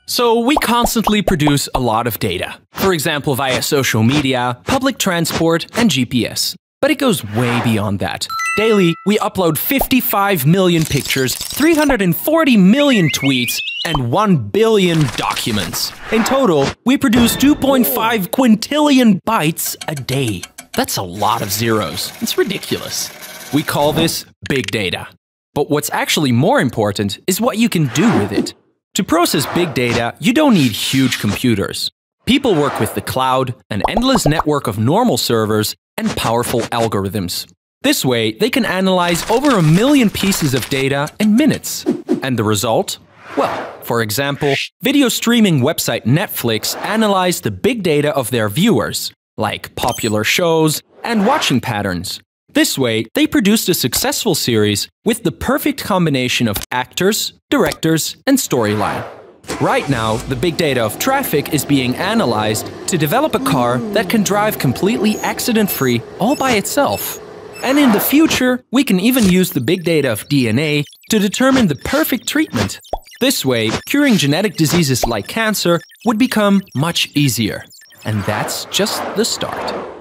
So we constantly produce a lot of data. For example, via social media, public transport, and GPS. But it goes way beyond that. Daily, we upload 55 million pictures, 340 million tweets, and 1 billion documents. In total, we produce 2.5 quintillion bytes a day. That's a lot of zeros. It's ridiculous. We call this big data. But what's actually more important is what you can do with it. To process big data, you don't need huge computers. People work with the cloud, an endless network of normal servers, and powerful algorithms. This way, they can analyze over 1 million pieces of data in minutes. And the result? Well, for example, video streaming website Netflix analyzed the big data of their viewers, like popular shows and watching patterns. This way, they produced a successful series with the perfect combination of actors, directors, and storyline. Right now, the big data of traffic is being analyzed to develop a car that can drive completely accident-free all by itself. And in the future, we can even use the big data of DNA to determine the perfect treatment. This way, curing genetic diseases like cancer would become much easier. And that's just the start.